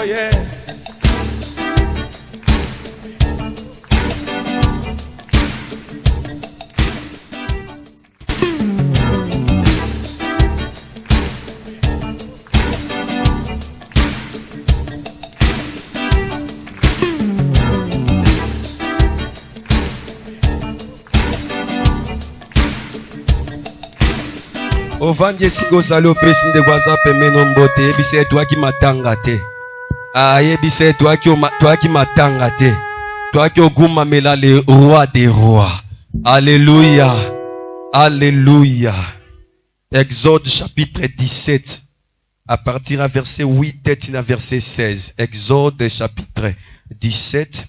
Oh yes. Ovandie sigo salo pesi nde kwaza pemeno mbote yebise toi ki matanga te. Yebise toi ki matanga te. Toi qui oguma mela le roi des rois. Alléluia. Alléluia. Exode chapitre 17 à partir à verset 8 et à verset 16. Exode chapitre 17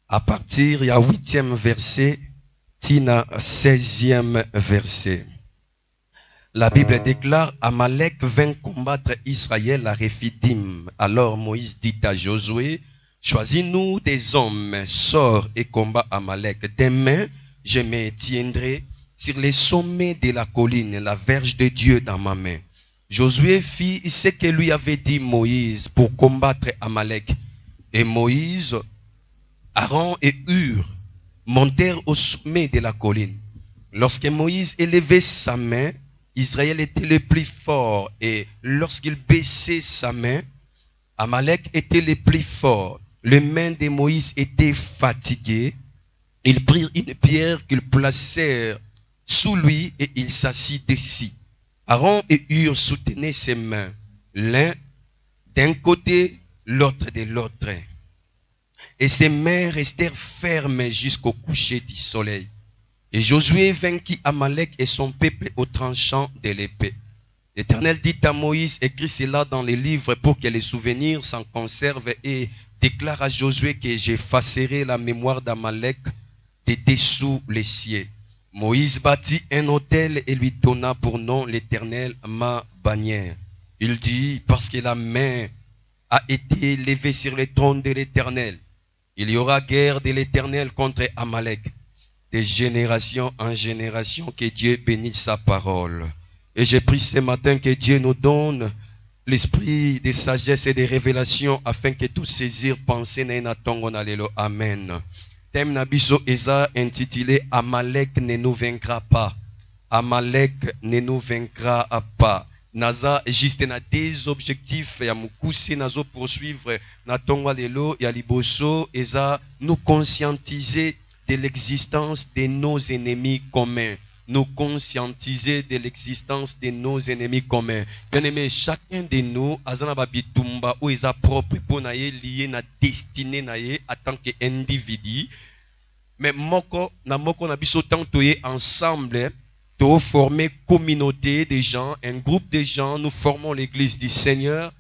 à partir à 8e verset tina 16e verset. La Bible déclare, Amalek vint combattre Israël à Réphidim. Alors Moïse dit à Josué, choisis-nous des hommes, sors et combat Amalek. Demain, je me tiendrai sur les sommets de la colline, la verge de Dieu dans ma main. Josué fit ce que lui avait dit Moïse pour combattre Amalek. Et Moïse, Aaron et Hur montèrent au sommet de la colline. Lorsque Moïse élevait sa main, Israël était le plus fort, et lorsqu'il baissait sa main, Amalek était le plus fort. Les mains de Moïse étaient fatiguées. Ils prirent une pierre qu'ils placèrent sous lui et il s'assit dessus. Aaron et Hur soutenaient ses mains, l'un d'un côté, l'autre de l'autre. Et ses mains restèrent fermes jusqu'au coucher du soleil. Et Josué vainquit Amalek et son peuple au tranchant de l'épée. L'Éternel dit à Moïse, écris cela dans les livres pour que les souvenirs s'en conservent et déclare à Josué que j'effacerai la mémoire d'Amalek de dessous les cieux. Moïse bâtit un autel et lui donna pour nom l'Éternel ma bannière. Il dit, parce que la main a été levée sur le trône de l'Éternel, il y aura guerre de l'Éternel contre Amalek. De génération en génération, que Dieu bénisse sa parole. Et j'ai pris ce matin que Dieu nous donne l'esprit de sagesse et de révélation afin que tout saisir penser na tongo na lelo. Amen. Thème nabiso eza intitulé Amalek ne nous vaincra pas. Amalek ne nous vaincra pas. Naza juste na des objectifs ya mukuse nazo poursuivre na tongo lelo ya liboso eza nous conscientiser de l'existence de nos ennemis communs. Nous conscientiser de l'existence de nos ennemis communs. Bien aimé, chacun de nous, azana babitumba ou eza propre pour naye lié na destinée naye en tant qu'individu. Mais moko na biso tant toye ensemble, to former communauté de gens, un groupe de gens, nous formons l'église du Seigneur.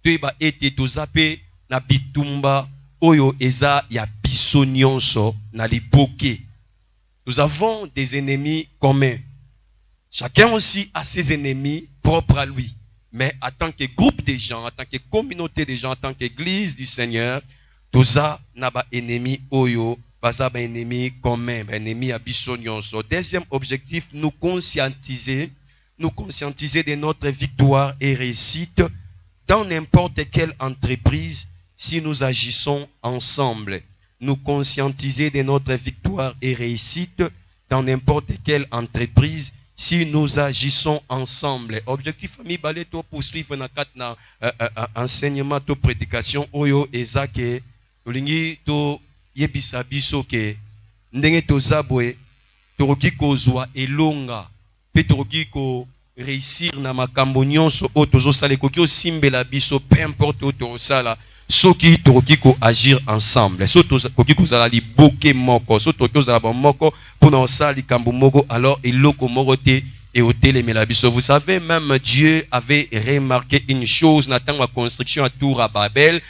Toye ba ete to zape na bitumba oyo eza ya biso nyonso na liboke. Nous avons des ennemis communs. Chacun aussi a ses ennemis propres à lui. Mais en tant que groupe de gens, en tant que communauté de gens, en tant qu'église du Seigneur, tout ça n'a pas ennemi oyo, pas ça ba ennemi commun, ba ennemi à biso nyonso. Deuxième objectif, nous conscientiser de notre victoire et réussite dans n'importe quelle entreprise. Si nous agissons ensemble, nous conscientiser de notre victoire et réussite dans n'importe quelle entreprise, si nous agissons ensemble. Objectif ami balé to poursuivre na kat na enseignement to prédication oyo ezake olingi to yebisa biso ke ndenge to zabwe to kozwa elonga pe to ko réussir na makambo nyonso o tozo sala koki osimbela biso peu importe o to sala. Soki toki ko agir ensemble. So toki ko zala li boke moko. So toki ko zala ba moko pona osali kambo moko alors eloko moko te et hôtel Melabiso. Vous savez, même Dieu avait remarqué une chose dans la construction à Tour à Babel.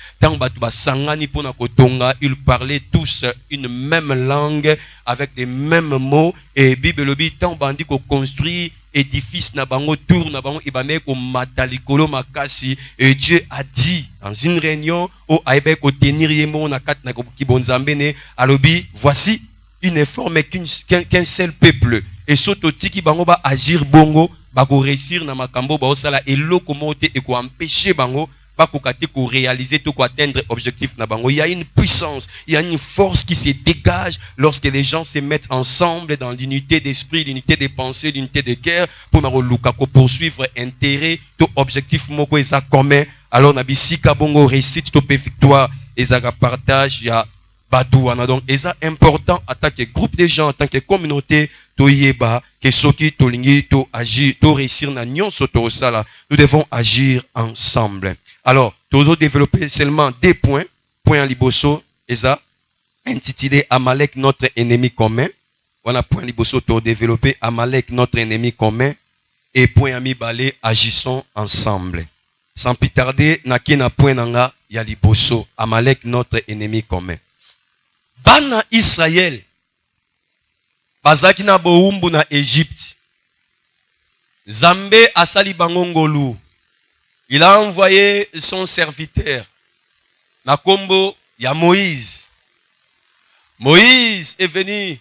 Ils parlaient tous une même langue avec les mêmes mots. Et Bible dit tant bandi ko construit édifice na bango tour na bango ibame ko matalikolo makasi. Et Dieu a dit dans une réunion au aibe ko tenir yemo na kat na kibonzambene alobi voici il ne forme qu'un seul peuple. Et soto tiki bango agir bongo, ba ko réussir na makambo ba osala eloko mote et ko empêcher bango pas pour réaliser tout, pour atteindre l'objectif. Il y a une puissance, il y a une force qui se dégage lorsque les gens se mettent ensemble dans l'unité d'esprit, l'unité des pensées, l'unité de cœur, pour poursuivre intérêt, tout objectif moko est commun. Alors, on a si kabongo réussite, tout victoire, et ça partage, il y a badouana. Donc, et ça important en tant que groupe de gens, en tant que communauté, to yeba, que soki, to lingi, to agir, to réussir na nyon soto sala. Nous devons agir ensemble. Alors, toujours développer seulement des points. Point en liboso, et ça, intitulé Amalek, notre ennemi commun. Voilà, point liboso, to développer Amalek, notre ennemi commun. Et point ami balé, agissons ensemble. Sans plus tarder, na point nanga, ya liboso, Amalek, notre ennemi commun. Bana Israël, bazaki na boumbu na Égypte. Zambé asali bangongolu. Il a envoyé son serviteur, na kombo ya Moïse. Moïse est venu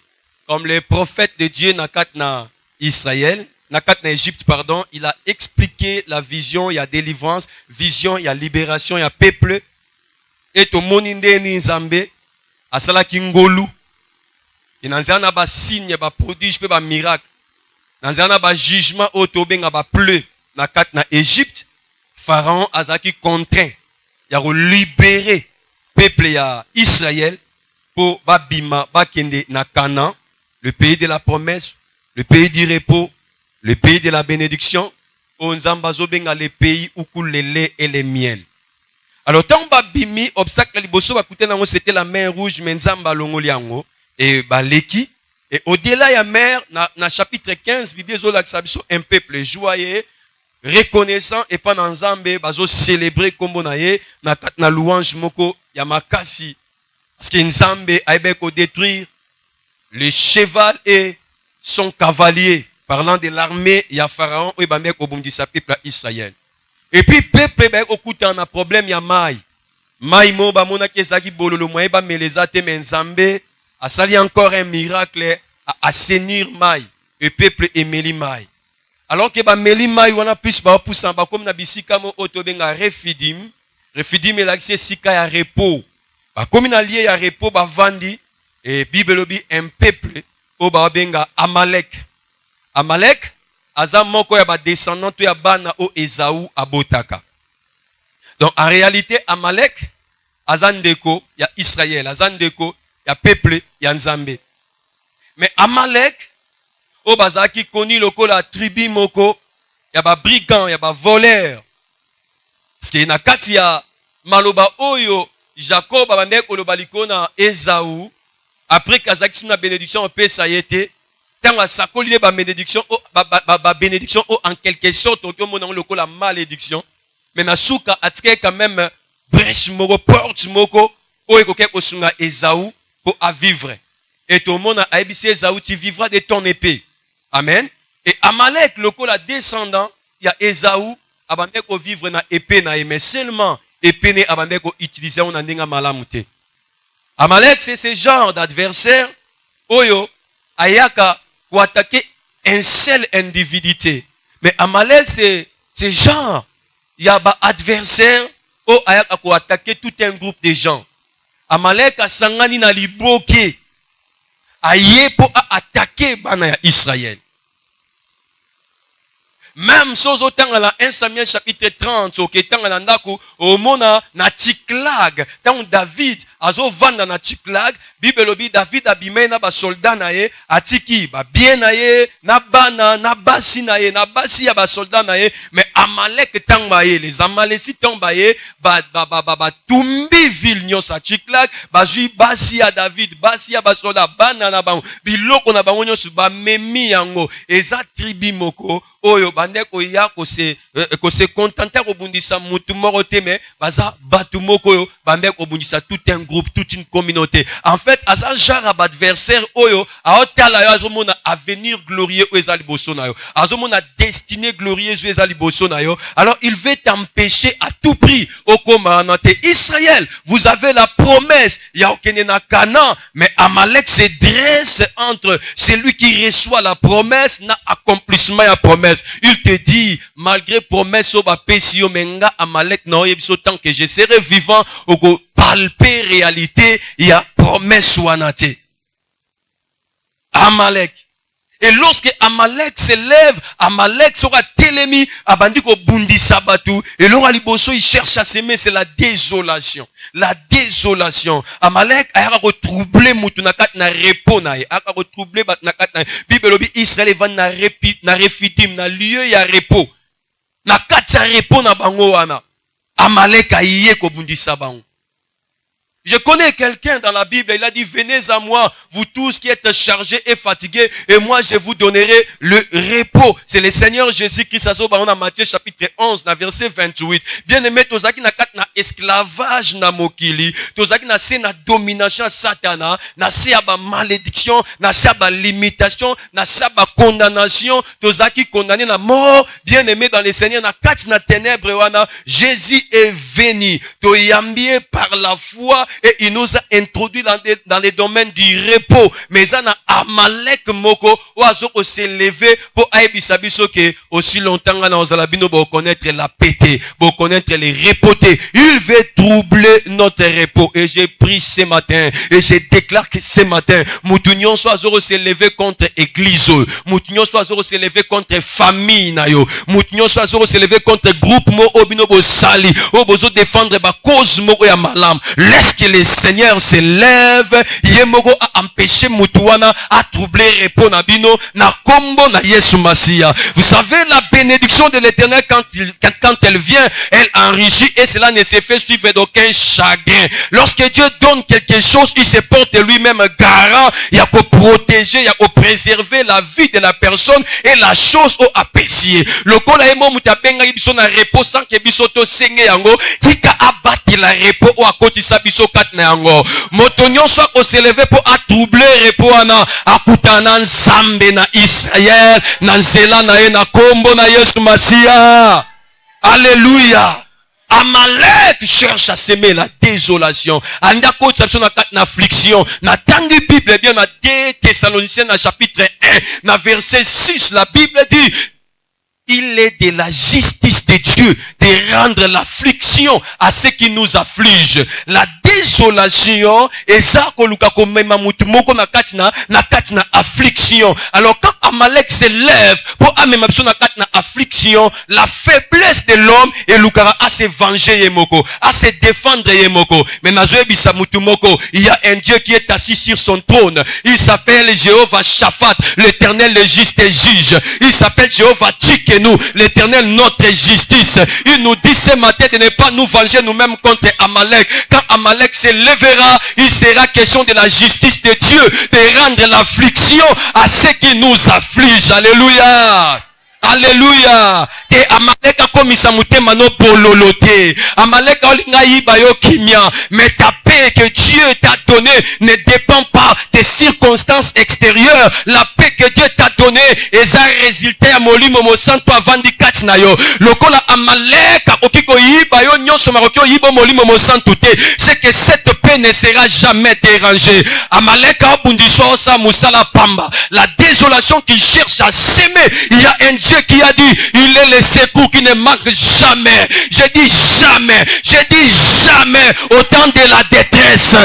comme le prophète de Dieu na Israël, na Égypte, pardon. Il a expliqué la vision, il y a délivrance, vision, il y a libération, il y a peuple. Et to moninde ni Zambé, asala kingolu. Et nanzana ba signe, ba prodige, ba miracle. Nanzana ba jugement autobenga ba pleu na Égypte. Pharaon azaki contraint, il a libéré peuple ya Israël pour babima bakende na Canaan, le pays de la promesse, le pays du repos, le pays de la bénédiction. Onzamba zobenga le pays où coule le lait et le miel. Alors tant babimi obstacle liboso bakute nango c'était la mer rouge menzamba longoliango et baleki et au-delà ya mer na chapitre 15 Bible zo la biso un peuple joyeux reconnaissant et pendant Nzambe bazo célébrer kombo na ye na louange moko ya makasi parce que Nzambe aibe ko détruire le cheval et son cavalier parlant de l'armée ya Pharaon et ba mek obundisa peuple Israël. Et puis peuple ba okuta na problème ya mai mo ba mona kesaki bololo moye ba meleza te mais Nzambe asali encore un miracle à assainir mai et peuple emeli mai. Alors que ba melima wana plus ba poussa ba comme na bisika mo otobenga refidim et l'accès sika ya repos ba comme na lié ya repos ba vandi et bible bi un peuple o ba benga Amalek aza moko ya ba descendant to ya bana o Esaü abotaka. Donc en réalité Amalek aza ndeko ya Israël, aza ndeko ya peuple ya Nzambe. Mais Amalek o bazaki koni lokola tribu moko ya ba brigand ya ba voleur parce que na kati ya maloba oyo Jacob abande koloba likona Esaü après kazaki na bénédiction on peut ça yete tant asakoli ba bénédiction ba bénédiction en quelque sorte to mona lokola malédiction mais na suka atike quand même brèche moko porte moko oyo koke kosunga Esaü pour à vivre et tout le monde a ébissé Esaü tu vivras de ton épée. Amen. Et Amalek, le col descendant, il y a Esaü, abandé ko vivre na épée na mais seulement épée ne abandé ko utiliser on andinga malamute. Amalek c'est ce genre d'adversaire oyo ayaka pour attaquer un seul individu. Mais Amalek c'est ce genre il y a ba adversaire o ayaka pour attaquer tout un groupe de gens. Amalek a sangani na liboke aye pour attaquer bana ya Israël. Même chose autant dans 1 Samuel chapitre 30, au ketan dans ndako au mona na Tsiklag, tant David azo vanda na Tsiklag, Bible obi David abimé na ba soldat na ye, atiki ba bien na ye, na bana na basi na ye, na basi ya ba soldat na ye, mais Amalek tant ba ye, les Amalécites tant ba ye, ba tumbi ville nyo sa Tsiklag, ba jui basi ya David, basi ya ba soldat bana na ba biloko na bango nyo su ba memi yango, eza tribu moko oyo bande ko ya ko se contenter ko bundisa mutu moko te mais baza batu moko yo bande ko bundisa tout un groupe, toute une communauté. En fait, à ça genre adversaire oyo, à otala yo azomona avenir glorieux o ezali boso na yo. Azomona destinée glorieuse o ezali boso na yo. Alors il veut t'empêcher à tout prix au commandante. Israël, vous avez la promesse. Il y a aucun na Canaan, mais Amalek se dresse entre celui qui reçoit la promesse na accomplissement ya promesse. Il te dit malgré promesse au bapesio menga Amalek na yebiso tant que je serai vivant au palper réalité, il y a promesse wanate. Amalek. Et lorsque Amalek se lève, Amalek sera télémi, abandiko bundi sabatu, et l'ora liboso il cherche à s'aimer, c'est la désolation. La désolation. Amalek a retroublé mutunakat na repos na a retroublé batnakat na Bible lobi Israël va na refidim na lieu ya repos. Na katsa repos na bango wana. Amalek a yé ko bundi sabango. Je connais quelqu'un dans la Bible, il a dit, venez à moi, vous tous qui êtes chargés et fatigués, et moi je vous donnerai le repos. C'est le Seigneur Jésus-Christ, dans Matthieu chapitre 11, verset 28. Bien aimé, tozaki na kat na esclavage na mokili, tozaki na se na domination satana, na se ba malédiction, na se ba limitation, na se ba condamnation, tozaki condamné na mort. Bien aimé dans le Seigneur, na kat na ténèbres wana, Jésus est venu, toyambié par la foi, et il nous a introduit dans les domaines du repos. Mais ça n'a Amalek moko oazo s'élever pour aibisa biso que aussi longtemps nous allons connaître la pété, pour connaître les repotés. Il veut troubler notre repos. Et j'ai pris ce matin et je déclare que ce matin, Moutounion soit s'élever contre église, Moutounion soit s'élever contre famille nayo, Moutounion soit s'élever contre groupe mo obino bo sali, obozo défendre ba cause mo ya malam. Laisse que le Seigneur se lève, Yemogo a empêché Moutouana à troubler repos nabino, na kombo na Yesu Masia. Vous savez, la bénédiction de l'Éternel, quand elle vient, elle enrichit et cela ne se fait suivre d'aucun chagrin. Lorsque Dieu donne quelque chose, il se porte lui-même garant, il y a qu'à protéger, il y a qu'à préserver la vie de la personne et la chose au apprécier. Le kola emo mutabenga ibiso na repos sans que bisoto senge yango, tika abati la repos ou akoti sa biso kat na yango. Motonyon soit qu'on s'élève pour attroubler repos ana, akutana nzambe na Israël, na nzela na ye na kombo na Yesu Masia. Alléluia. Amalek cherche à semer la désolation. Anda kote sa biso na kat na affliction. Na tangi Bible bien na 2 Thessaloniciens na chapitre 1, na verset 6, la Bible dit, il est de la justice de Dieu de rendre l'affliction à ceux qui nous affligent. La désolation est ça que luka komema mutu moko na katina affliction. Alors quand Amalek se lève pour amema biso na katina affliction, la faiblesse de l'homme est luka à se venger yemoko, à se défendre yemoko. Mais nazoe bisa mutu moko, il y a un Dieu qui est assis sur son trône. Il s'appelle Jéhovah Shaphat, l'Éternel le juste juge. Il s'appelle Jéhovah Tchike nous, l'Éternel notre justice. Il nous dit ce matin de ne pas nous venger nous-mêmes contre Amalek. Quand Amalek se lèvera, il sera question de la justice de Dieu, de rendre l'affliction à ceux qui nous affligent. Alléluia. Alléluia. Te Amalek a commis sa mutema no bololote. Amalek a olinga yiba yo kimia. Mais ta paix que Dieu t'a donnée ne dépend pas des circonstances extérieures. La paix que Dieu t'a donnée est un résultat à molimo mo santo avandi katina yo. Lokola Amalek a okiko yiba yo nyonso marokyo yibo molimo mo santo te. C'est que cette paix ne sera jamais dérangée. Amalek a obundisho sa musala pamba. La désolation qu'il cherche à s'aimer. Il y a un Dieu qui a dit, il est le secours qui ne manque jamais. Je dis jamais. Je dis jamais. Au temps de la détresse.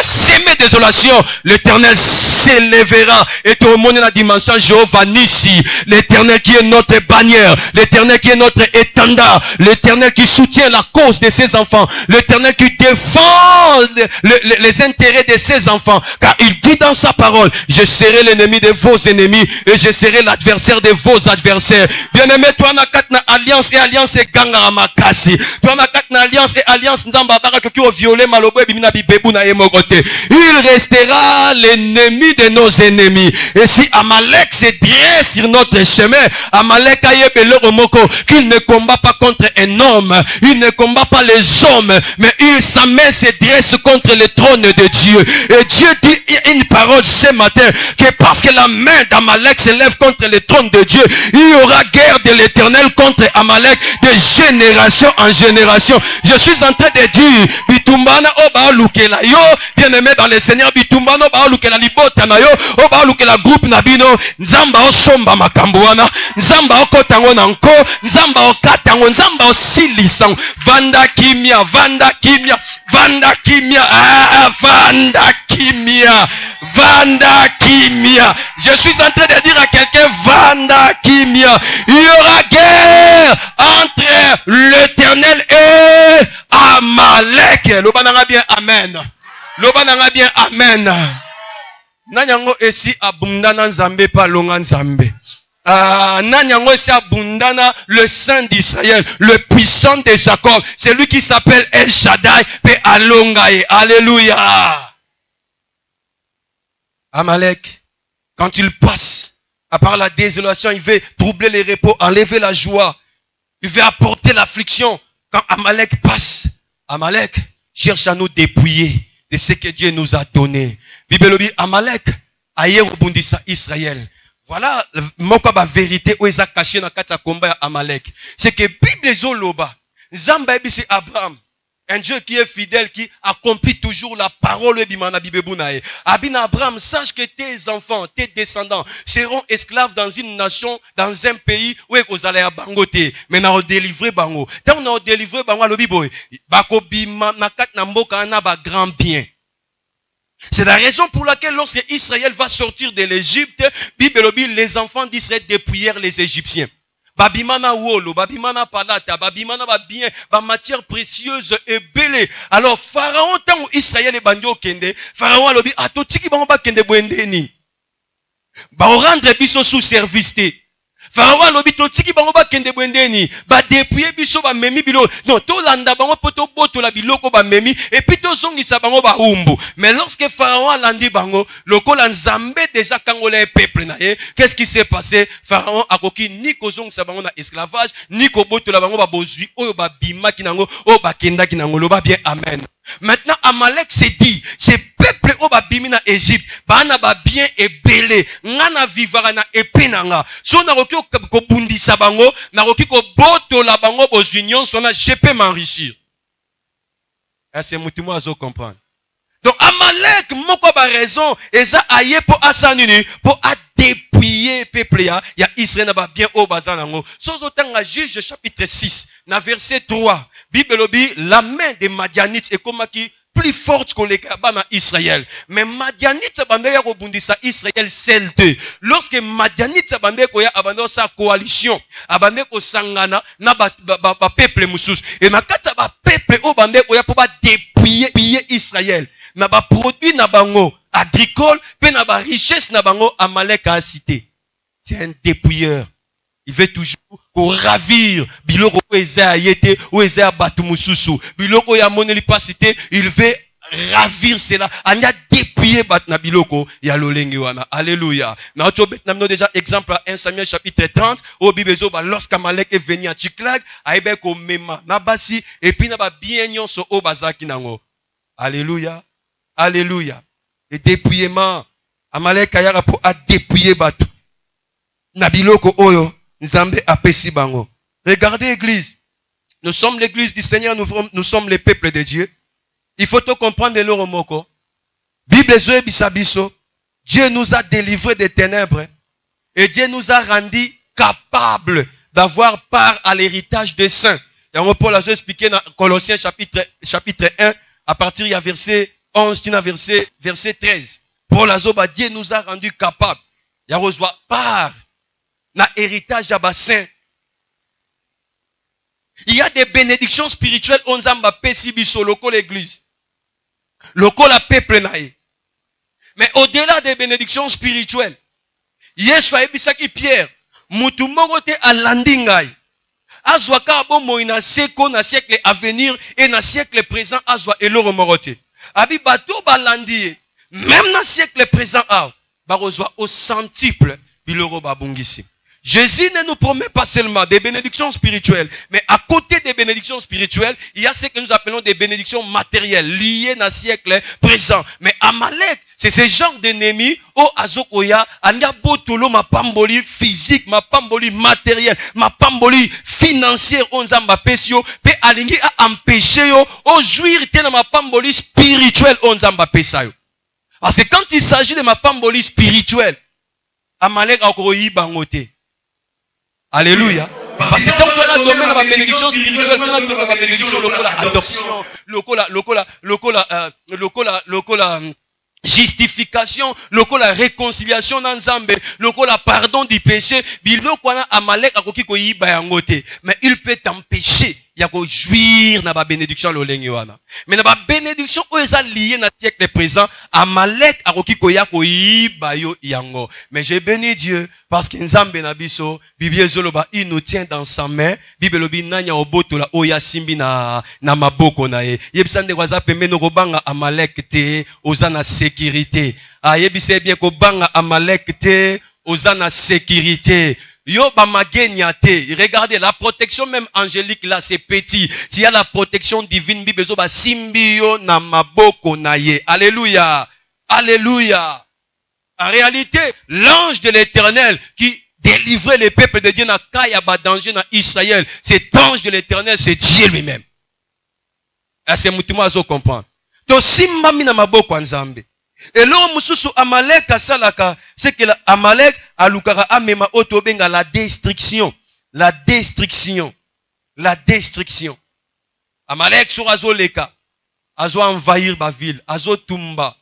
S'aimer désolation. L'Éternel s'élèvera. Et te remonter la dimension Jéhovah Nissi. L'Éternel qui est notre bannière. L'Éternel qui est notre étendard. L'Éternel qui soutient la cause de ses enfants. L'Éternel qui défend les intérêts de ses enfants. Car il dit dans sa parole, je serai l'ennemi de vos ennemis et je serai l'adversaire de vos adversaires. Bien-aimé, toi na kat na alliance et alliance et ganga makasi. Toi na kat na alliance et alliance nzamba baraka ki o violer malobo e bimina bibebu na yemo côté. Il restera l'ennemi de nos ennemis. Et si Amalek se dresse sur notre chemin, Amalek a yebele remoko qu'il ne combat pas contre un homme, il ne combat pas les hommes, mais sa main se dresse contre le trône de Dieu. Et Dieu dit une parole ce matin, que parce que la main d'Amalek s'élève contre le trône de Dieu, il y aura guerre de l'Éternel contre Amalek de génération en génération. Je suis en train de dire, bitumbana oba lukela yo, bien-aimé dans le Seigneur, bitumbana oba lukela libota na yo, oba lukela groupe nabino, nzamba osomba makambuana, nzamba okotango nanko, nzamba okatango, nzamba osilisango, vanda kimia, vanda kimia, vanda kimia, vanda kimia, vanda kimia. Je suis en train de dire à quelqu'un, vanda kimia. Il y aura guerre entre l'Éternel et Amalek. Lobananga bien amen. Lobananga bien amen. Nanyango esi abundana nzambe pa longa nzambe. Nanyango esi abundana le Saint d'Israël, le puissant de Jacob, c'est lui qui s'appelle El Shaddai pe alongae. Alléluia. Amalek, quand il passe, à part la désolation, il veut troubler les repos, enlever la joie. Il veut apporter l'affliction. Quand Amalek passe, Amalek cherche à nous dépouiller de ce que Dieu nous a donné. Bible dit, Amalek, aïe rebondissa Israël. Voilà, la vérité où ils ont caché dans le combat Amalek. C'est que Bible zoloba, Zamba c'est Abraham. Un Dieu qui est fidèle, qui accomplit toujours la parole de Abina Abraham, sache que tes enfants, tes descendants seront esclaves dans une nation, dans un pays où ils allaient à Bangote. Mais nous délivrer Bango. Tant nous délivrer Bango, le Bible, Bako bima nakat namboka na ba grand bien. C'est la raison pour laquelle lorsque Israël va sortir de l'Égypte, Bible dit les enfants d'Israël dépouillèrent les Égyptiens. Babimana wolo, babimana palata, babimana babien, ba matière précieuse et belle. Alors Pharaon tant Israël est bandio kende, Pharaon a lobi atotiki bango ba kende bwendeni. Ba rendre biso sous service te. Pharaon a lobi totiki bango ba kende bwendeni, ba dépouiller biso ba memi bilo. Non, to landa bango poto boto la biloko ba memi et puis to zongisa bango ba umbu. Mais lorsque Pharaon a landi bango, loko la nzambe déjà kangolé peuple na ye, qu'est-ce qui s'est passé? Pharaon a koki ni kozongisa bango na esclavage, ni ko boto la bango ba bozui oyo ba bima kinango, o ba kenda kinango, lo ba bien amen. Maintenant, Amalek s'est dit, ces peuples au babimi na Égypte, bana ba bien et belé, ngana vivara na epinanga. So na roki ko bundi sabango, na roki ko boto la bango aux unions, so na je peux m'enrichir. C'est mutumo azo comprendre. Donc Amalek moko ba raison eza aye po asanuni po a dépouiller peuple ya Israël na ba bien o bazanango. Sozo tanga Juge chapitre 6 na verset 3. Bible dit la main des Madianites est comme qui plus forte que les Kabana Israël. Mais Madianites bandé ya kobundisa Israël celle d'eux. Lorsque Madianites bandé ko ya abando sa coalition, abandé ko sangana na ba peuple musus. Et makata ba peuple o bandé ko ya po ba dépouiller Israël. Na ba produit na bango agricole, pe na ba richesse na bango Amalek a cité. C'est un dépouilleur. Il veut toujours qu'on ravire biloko eza yete ou eza batu mususu. Biloko ya moneli pas cité, il veut ravir cela. Anya dépouiller bat na biloko ya lolenge wana. Alléluia. Na oto bet namno déjà exemple à 1 Samuel chapitre 30 au bibezo ba lorsqu'Amalek est venu à Tsiklag, aibe ko mema na basi et puis na ba bien nyonso o bazaki nango. Alléluia. Alléluia. Le dépouillement Amalek ayara po a dépouiller batu. Na biloko oyo Nzambe apesi bango. Regardez l'église. Nous sommes l'église du Seigneur, nous sommes les peuples de Dieu. Il faut tout comprendre de l'oromoko. Bible zoe bisabiso. Dieu nous a délivrés des ténèbres et Dieu nous a rendus capables d'avoir part à l'héritage des saints. Et on peut la expliquer dans Colossiens chapitre 1 à partir du verset 11 verset 13. Paul Azoba, Dieu nous a rendus capables. Il y a reçoit part na héritage à bassin. Il y a des bénédictions spirituelles on zamba pesi biso loko l'église. Loko la peuple nae. Mais au-delà des bénédictions spirituelles, Yeshua ebisaki Pierre, mutu moko te alandi ngai. Azwaka bomoi na seko na siècle à venir et na siècle présent azwa eloro moko te. Abi bato balandi même na siècle présent barozwa au centuple biloro babungisi. Jésus ne nous promet pas seulement des bénédictions spirituelles, mais à côté des bénédictions spirituelles, il y a ce que nous appelons des bénédictions matérielles, liées dans le siècle présent. Mais Amalek, c'est ce genre d'ennemi, au azokoya, anya botolo ma pamboli physique, ma pamboli matérielle, ma pamboli financière, on zamba pesio, pe alingi a empêché yo, au jouir tena ma pamboli spirituelle, on zamba pesayo. Parce que quand il s'agit de ma pamboli spirituelle, Amalek a koyi bangote. Alléluia. Parce que tant qu'on a domaine dans la bénédiction spirituelle, qu'on a domaine dans la bénédiction lokola justification, lokola réconciliation dans Nzambe, lokola pardon du péché, biloko wana Amalek akoki koyiba yango te, mais il peut t'empêcher ya ko jouir na ba bénédiction lolenge wana. Mais na ba bénédiction oyo eza lié na siècle présent, Amalek akoki koya koyiba yo yango. Mais j'ai béni Dieu parce que Nzambe na biso, Bible zoloba il nous tient dans sa main, Bible lobi nanya obotola oya simbi na maboko na ye. Yebisande kwaza pembe no kobanga Amalek te ozana sécurité. Yebise bien kobanga Amalek te ozana sécurité. Yo ba magenya te. Regardez la protection même angélique là c'est petit. S'il y a la protection divine Bible zo ba simbi yo na maboko na ye. Alléluia. Alléluia. En réalité, l'ange de l'Éternel qui délivrait les peuples de Dieu na kayaba danger na Israël, cet ange de l'Éternel, c'est Dieu lui-même. C'est mutumo azo comprendre. To simba mina maboko nzambe. Et l'homme mususu Amalek asalaka, c'est que Amalek alukara amema otobenga la destruction. La destruction. La destruction. Amalek sur azo leka. Azo envahir ba ville. Azo tumba.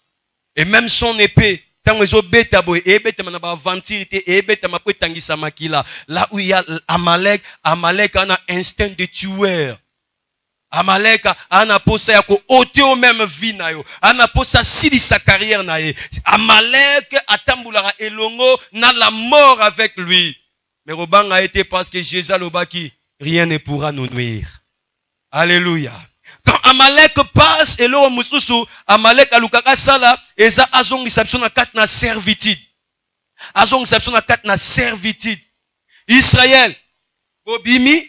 Et même son épée. Là où il y a Amalek, Amalek a un instinct de tueur. Amalek a un posa yako ôter au même vie na yo. A posa sili sa carrière na ye. Amalek atambulara elongo na la mort avec lui. Mais Robang a été parce que Jésus l'obaki, rien ne pourra nous nuire. Alléluia. Quand Amalek passe, et l'homme mususu, Amalek alukaka sala, eza azong exception na kat na servitude. Azong exception na kat na servitude. Israël, bobimi,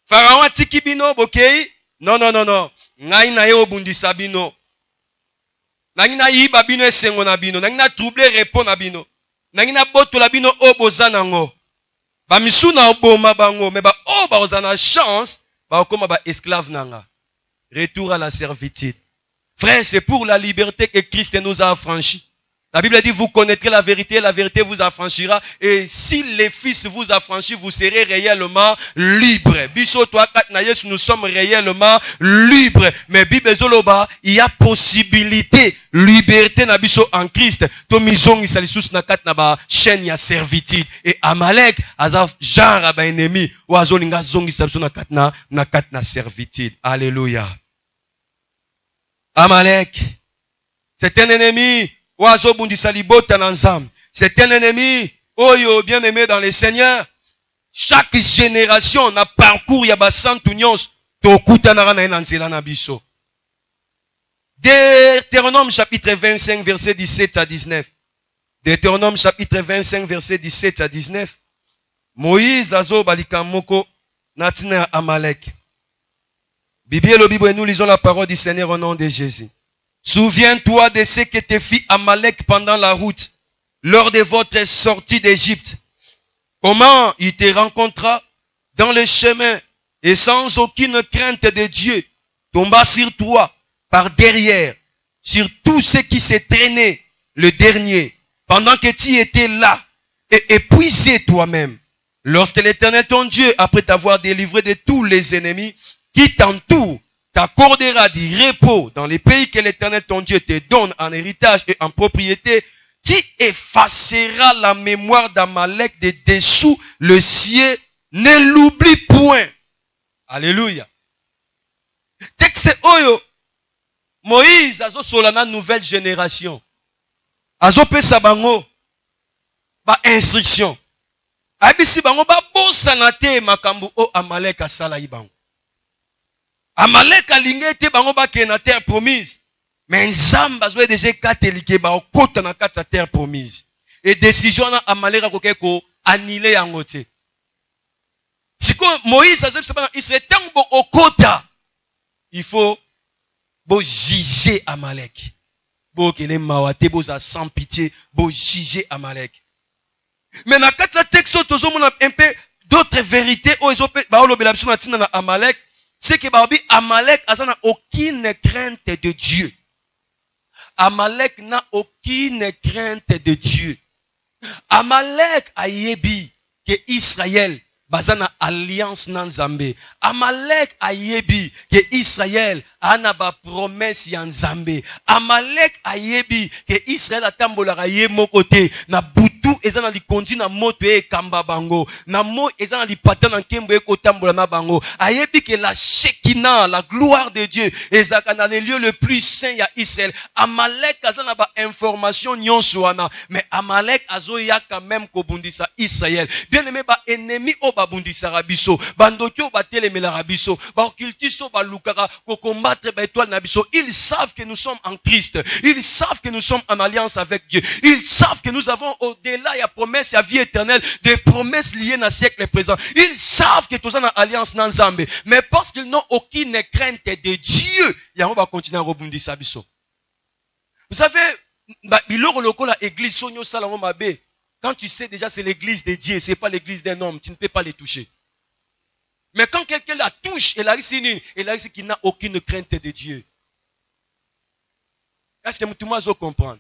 Pharaon tiki bino, bokei, non. Ngai na yo bundi sabino. Nangi na yiba bino esengo na bino. Nangi na troubler répond na bino. Nangi na boto la bino obozanango. Ba misu na oboma bango, mais ba oba ozana chance. Esclave nanga. Retour à la servitude. Frère, c'est pour la liberté que Christ nous a affranchis. La Bible dit, vous connaîtrez la vérité vous affranchira. Et si les fils vous affranchissent, vous serez réellement libres. Biso toi, nous sommes réellement libres. Mais Bible zoloba, il y a possibilité, liberté na biso en Christ. Tomizong isalisus na kat na ba chaîne ya servitude. Et Amalek, aza genre ba ennemi, ou azolinga zongi isalisus na kat na servitude. Alléluia. Amalek, c'est un ennemi. C'est un ennemi, oyo bien aimé dans le Seigneur. Chaque génération na parcours yaba santunyons to kutanara na enanzela na biso. Deutéronome chapitre 25 verset 17 à 19. Deutéronome chapitre 25 verset 17 à 19. Moïse azo balika moko natina Amalek. Bible Bible, nous lisons la parole du Seigneur au nom de Jésus. Souviens-toi de ce que te fit Amalek pendant la route, lors de votre sortie d'Égypte. Comment il te rencontra dans le chemin et sans aucune crainte de Dieu, tomba sur toi par derrière, sur tout ce qui s'est traîné, le dernier, pendant que tu étais là et épuisé toi-même. Lorsque l'Éternel ton Dieu, après t'avoir délivré de tous les ennemis qui t'entourent, t'accordera du repos dans les pays que l'Éternel ton Dieu te donne en héritage et en propriété, qui effacera la mémoire d'Amalek de dessous le ciel, ne l'oublie point. Alléluia. Texte oyo, Moïse azo solana nouvelle génération. Azo pe sabango, ba instruction. Abisi bango ba bosana te makambu o Amalek asala ibango. Amalek alinge te bango ba ke na terre promise. Mais Nzambe azwe déjà katelike ba okota na kata terre promise. Et décision na Amalek akoke ko annulé yango te. Siko Moïse azwe sepana Israël tango okota. Il faut bo juger Amalek. Bo kele mawate bo za sans pitié bo juger Amalek. Mais dans quatre textes, on a un peu d'autres vérités. C'est que Amalek n'a aucune crainte de Dieu. Amalek n'a aucune crainte de Dieu. Amalek a yebi que Israël bazana alliance nan Nzambe. Amalek a yebi que Israël ana ba promesse ya Nzambe. Amalek a yebi que Israël atambolaka ye mokote na butu ezana likondi na moto e kamba bango. Na mo ezana lipata na nkembo e kotambola na bango. Ayebi que la Shekinah, la gloire de Dieu, ezaka na le lieu le plus saint ya Israël. Amalek azana ba information nyonso wana, mais Amalek azoya quand même ko bundisa Israël. Bien aimé ba ennemi o ba bundisa rabiso, bandoki o ba telemela rabiso, ba occultiso ba lukaka ko combattre ba étoile na biso. Ils savent que nous sommes en Christ. Ils savent que nous sommes en alliance avec Dieu. Ils savent que nous avons au-delà il y a promesse, il y a vie éternelle, des promesses liées à siècle présent. Ils savent que tout ça en alliance dans Nzambe, mais parce qu'ils n'ont aucune crainte de Dieu, il y a on va continuer à rebondir ça biso. Vous savez, biloko loko la église sonyo salamo mabe. Quand tu sais déjà c'est l'église de Dieu, c'est pas l'église d'un homme, tu ne peux pas les toucher. Mais quand quelqu'un la touche, elle a dit qu'il n'a aucune crainte de Dieu. Est-ce que tout le monde comprendre?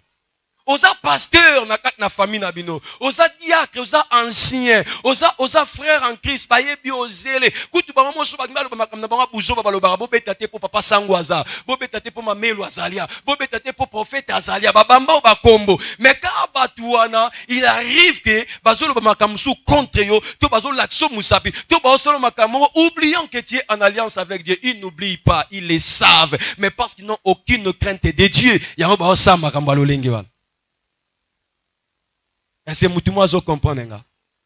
Osa pasteur na famille na bino, osa diacre, osa ancien, osa frère en Christ, ba yebi ozele. Kutu ba mamo so ba ngalo ba makamna ba buzo ba balobara bo betate po papa sangwaza, bo betate po mamelo azalia, bo betate po prophète azalia, ba bamba ba kombo. Mais quand batuana, il arrive que bazolo ba makamsu contre yo, to bazolo lakso musapi, to ba solo makamo oubliant que tu es en alliance avec Dieu, ils n'oublient pas, ils le savent, mais parce qu'ils n'ont aucune crainte de Dieu, ya ba osa makambalo lengi wana. Est-ce que vous comprenez?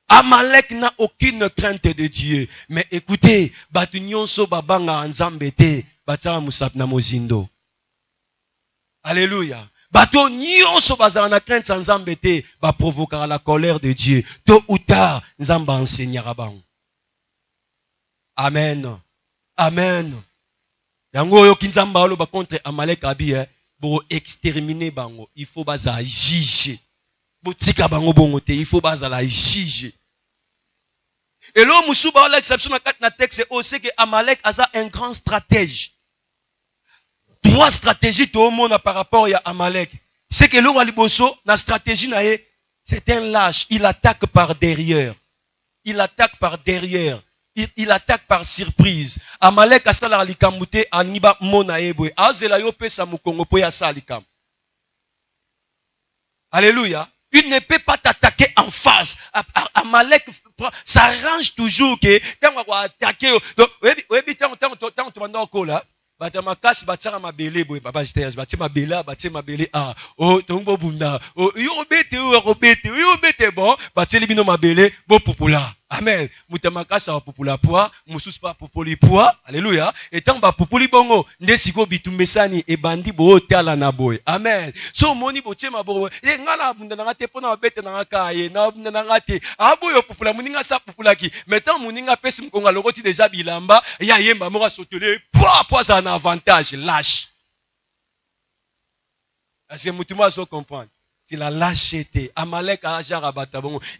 Amalek n'a aucune crainte de Dieu. Mais écoutez, Batunionso babanga nzambete, batara musap na mozindo. Alléluia. Batunionso bazara crainte nzambete, ba provoquera la colère de Dieu. Tôt ou tard, nzamba enseignera bang. Amen. Amen. Yango yo kinzamba alo ba contre Amalek abi pour exterminer bango. Il faut baza juger. Il faut la juger. Et là, Moussouba, l'exception dans texte, c'est que Amalek a un grand stratège. Trois stratégies tout le monde par rapport à Amalek. C'est que l'on Liboso, la stratégie, c'est un lâche. Il attaque par derrière. Il attaque par derrière. Il attaque par surprise. Amalek a ça la likamute aniba monaebwe. Azela yo pesa mukongo po ya salikam. Alléluia. Il ne peut pas t'attaquer en face. Amalek s'arrange toujours que quand on va attaquer. Donc, tant tu vas encore là. Batamakasi batara mabele boy baba jitaya batie mabele ah oh tongo bunda oh yo bete bon batie libino mabele bo popula amen mutamakasa wa popula poa mususu pa popoli poa alléluia et tant ba popoli bongo ndesiko bitumbesani e bandi bo tala na boy amen so moni botie mabo e ngala bunda na ngate pona bete na ngakaye na bunda na ngate abo yo popula muninga sa popula ki metant muninga pesi mkonga lokoti déjà bilamba ya yemba moko sotele poa ça a un avantage lâche. Est-ce que mutumo azo comprendre? C'est la lâcheté. Amalek a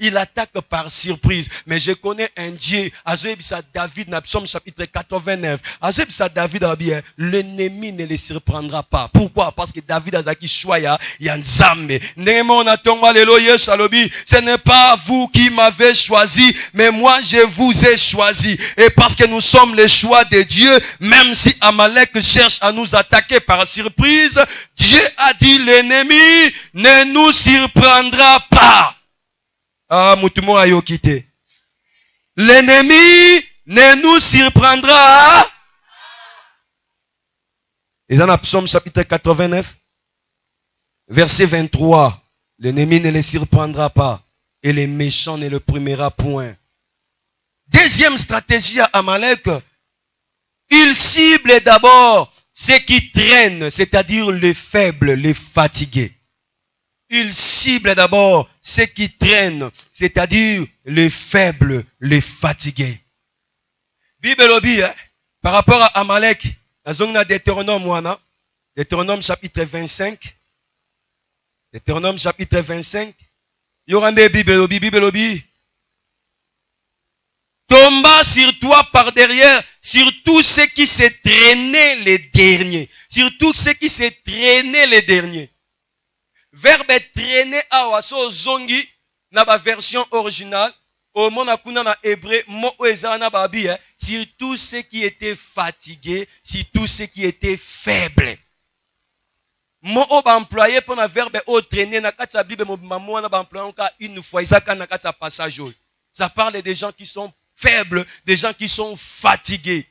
il attaque par surprise. Mais je connais un Dieu. Azoebisa David, na Psaume chapitre 89. Azoebisa David a bien, l'ennemi ne les surprendra pas. Pourquoi? Parce que David a zaki choya yanzambe. Nemo na tonga lelo yeshalobi. Ce n'est pas vous qui m'avez choisi, mais moi je vous ai choisi. Et parce que nous sommes les choix de Dieu, même si Amalek cherche à nous attaquer par surprise, Dieu a dit l'ennemi ne nous surprendra pas. Ah, mutumo ayo kite. L'ennemi ne nous surprendra. Et dans la Psaume chapitre 89, verset 23, l'ennemi ne les surprendra pas. et les méchants ne le primera point. Deuxième stratégie à Amalek, il cible d'abord ceux qui traînent, c'est-à-dire les faibles, les fatigués. Il cible d'abord ceux qui traînent, c'est-à-dire les faibles, les fatigués. Bible lobi, par rapport à Amalek, dans Deutéronome chapitre 25, Deutéronome chapitre 25, il y aura des Bible lobi. Tomba sur toi par derrière, sur tous ceux qui se traînaient les derniers. Sur tous ceux qui se traînaient les derniers. Verbe traîner à waso zongi, na ba version originale, au mona kuna na hébreu, mo ezana babi, sur tous ceux qui étaient fatigués, sur tous ceux qui étaient faibles. Mo ba employé pour na verbe au traîner, na katsa bible mo maman na ba employé une fois, isaka na katsa passage. Ça parle des gens qui sont faibles, des gens qui sont fatigués.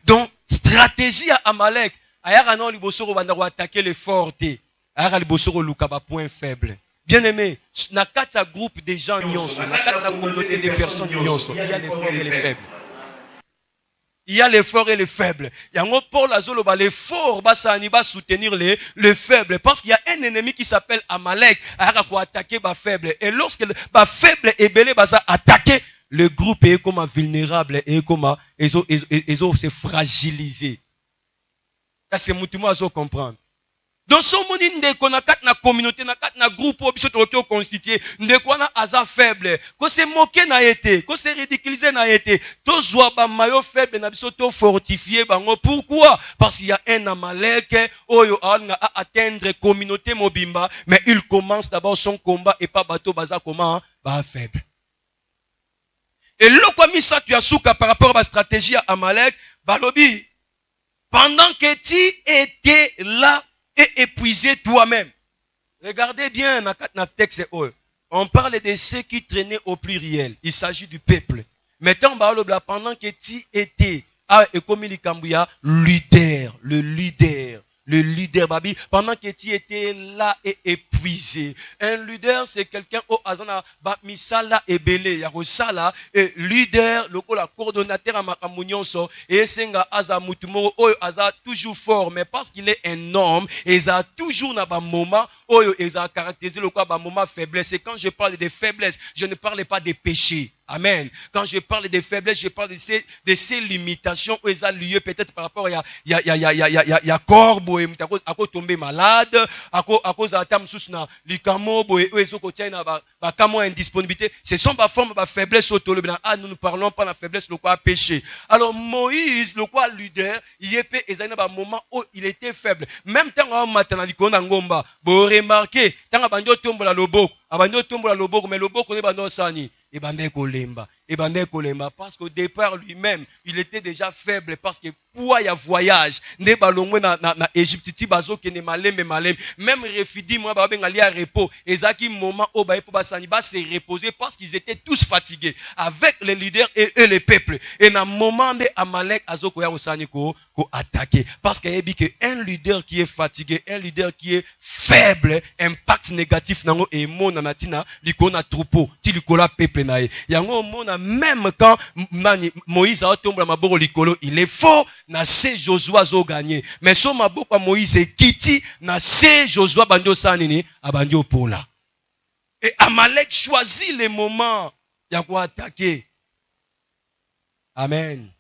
Donc, stratégie à Amalek, ayara non libosoro banda attaquer les fortés. Ayara libosoro lukaba point faible. Bien aimé, na kata groupe des gens nyonso, na kata communauté des personnes nyonso, il y a les forts et les faibles. Il y a les forts et les faibles. Il y a un Paul Azoloba, les forts basani va soutenir les faibles. Parce qu'il y a un ennemi qui s'appelle Amalek, ayara ko attaquer ba faible. Et lorsque ba faible est belé basa attaquer, le groupe est comme vulnérable et comme ils ont se fragilisé. Ça c'est mutumo à comprendre. Dans ce monde ndeko na kat na communauté na kat na groupe biso to constitué ndeko na aza faible ko se moquer na été ko se ridiculiser na été to zwa ba mayo faible na biso to fortifier bango. Pourquoi? Parce qu'il y a un Amalek oyo a atteindre communauté mobimba, mais il commence d'abord son combat et pas bateau baza comment ba faible. Et là, comme ça, tu as souka par rapport à la stratégie à Amalek, Balobi, pendant que tu étais là et épuisé toi-même. Regardez bien, dans le texte, on parle de ceux qui traînaient au pluriel. Il s'agit du peuple. Maintenant, pendant que tu étais, et comme il le leader, Babi, pendant que tu étais là et épuisé. Un leader, c'est quelqu'un au Azana, Misala et Belé, Yarosala, et leader, le coordonnateur à Makamunion, et Senga Aza Mutumo, Aza toujours fort, mais parce qu'il est un homme, il a toujours un moment, il a caractérisé le moment faiblesse. Et quand je parle de faiblesse, je ne parle pas des péchés. Amen. Quand je parle des faiblesses, je parle de ces limitations où ils ont lieu peut-être par rapport à corbeau et à tomber malade, à cause de la tame sous na likamo boy où ils ont côté na ba kamo indisponibilité. Ce sont pas formes de faiblesse autour le ah nous parlons pas de la faiblesse le quoi péché. Alors Moïse le quoi leader, il est et un moment où il était faible. Même temps en matin likona ngomba, bo remarquer tant abando tombola loboko, abando tombola loboko mais loboko ne bando sani. Et Kolemba, parce qu'au départ lui-même, il était déjà faible parce que pour y a voyage, ne balongwe na Égypte ti bazo ke ne malem, même refidi moi ba bengali à repos, ezaki moment au ba pour basani ba se reposer parce qu'ils étaient tous fatigués avec les leaders et les peuples. Et na moment de Amalek azoko ya osani ko attaquer parce qu'il y a que un leader qui est fatigué, un leader qui est faible, impact négatif nango et mon natina likona troupeau, ti likola peuple na ye. Yango mona même quand Moïse a tombé maboko likolo, il est faux na se Josué zo gagné. Mais son maboko Moïse est kiti na se Josué bandio sanini abandio pola. Et Amalek choisit les moments ya ko attaquer. Amen.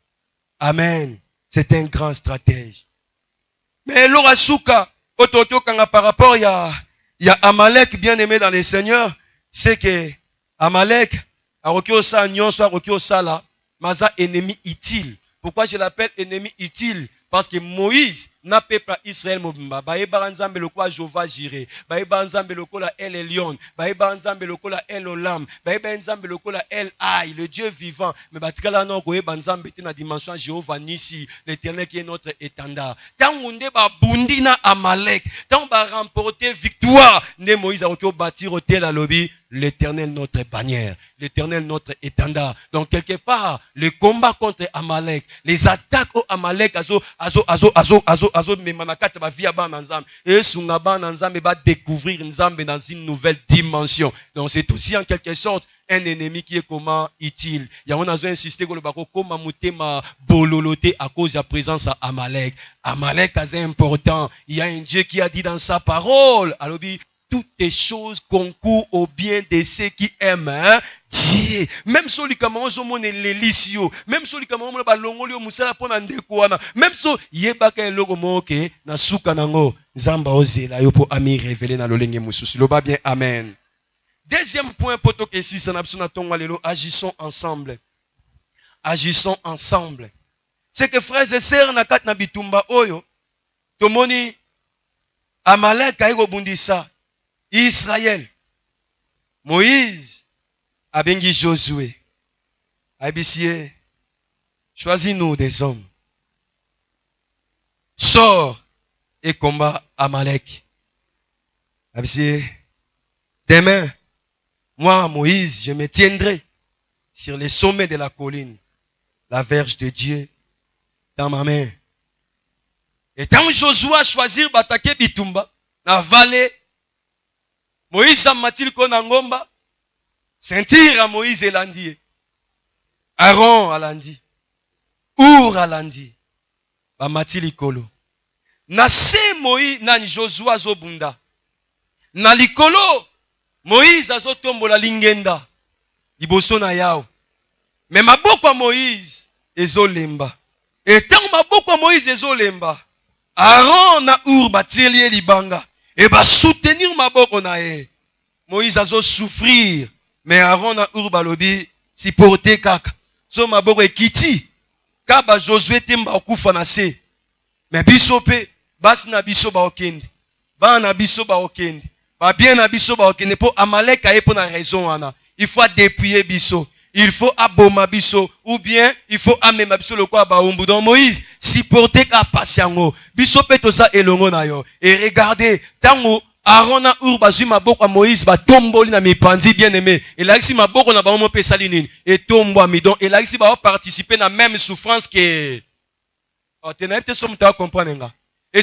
Amen. C'est un grand stratège. Mais l'orasuka ototo kanga par rapport il y a Amalek bien aimé dans les seigneurs, c'est que Amalek Arokyo sa nyonso arokyo sala maza ennemi utile. Pourquoi je l'appelle ennemi utile? Parce que Moïse n'a peuple Israël mobimba. Baeba nzambe lokola Jova Jireh. Baeba nzambe lokola El Elyon. Baeba nzambe lokola El Olam. Baeba nzambe lokola El Aï, le Dieu vivant. Mais batikala non koyeba nzambe te na dimension Jéhovah Nissi, l'Éternel qui est notre étendard. Tant onde ba bundi na Amalek, tant ba remporter victoire, ne Moïse a bâtir hôtel à lobby, l'Éternel notre bannière, l'Éternel notre étendard. Donc quelque part, le combat contre Amalek, les attaques au Amalek, memanakati ba via ba nanzam, et sungaba nanzam va découvrir Nzambe dans une nouvelle dimension. Donc c'est aussi en quelque sorte un ennemi qui est comment utile. Il y a on a insisté que le bako comme mutema bololoté à cause de la présence à Amalek. Amalek c'est important. Il y a un Dieu qui a dit dans sa parole, alors toutes les choses concourent au bien de ceux qui aiment Dieu. Même si les camarades les licieux, même si les camarades balongoli musala pona ndekwana, même si yebaka logo moke na suka nango nzamba ozela yo po ami révélé na lolenge mususu. Loba bien amen. Deuxième point poto que si ça n'a pas tonga lelo, agissons ensemble. Agissons ensemble. C'est que frères et sœurs na kat na bitumba oyo tomoni Amalek aiko bundisa Israël. Moïse a bengi Josué. Abissier, choisis-nous des hommes. Sors et combat Amalek. Abissier, demain, moi, Moïse, je me tiendrai sur les sommets de la colline, la verge de Dieu dans ma main. Et quand Josué a choisi d'attaquer Bitumba, dans la vallée, Moïse a matil konangomba, sentir à Moïse elandi. Aaron alandi. Our alandi. Ba matil kolo. Na se Moïse na Josué zobunda. Na likolo Moïse azotombola lingenda. Liboso na yao. Mais maboko Moïse ezolemba. Et tant maboko Moïse ezolemba. Aaron na Our batieli libanga. Et va soutenir maboko na ye. Moïse a souffrir. Mais Aaron na Our balobi si porter kaka. So maboko ekiti. Kaba Josué temba okufa na se. Mais bisope bas na biso ba okende. Ba na biso ba okende. Ba bien na biso ba okende po Amalek a pour na raison ana. Il faut dépouiller biso. Il faut aboma biso ou bien il faut amema biso le quoi ba ombu. Donc Moïse si porter ka pasiango. Biso pe to sa elongo na yo. Et regardez tango Aaron na Our bazui maboko Moïse ba tomboli na mipandi bien aimé. Et là ici maboko na ba mo pe salinine et tombo mi donc et là ici ba participer na même souffrance que oh tu n'as pas somme ta comprendre nga. Et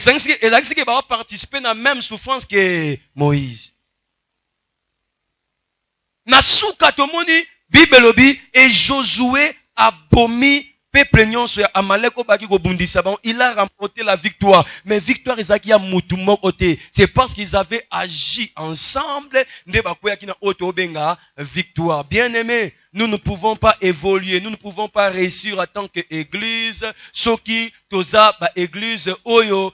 là ici que ba participer na même souffrance que Moïse. Na suka tomoni Bibelobi et Josué a bomi peuple nyonso ya Amalek obaki ko bundisa bon, il a remporté la victoire. Mais victoire ezaki ya mutu moko te. C'est parce qu'ils avaient agi ensemble nde bakoya kina oto benga victoire. Bien-aimés, nous ne pouvons pas évoluer, nous ne pouvons pas réussir en tant qu'église. Soki toza ba église oyo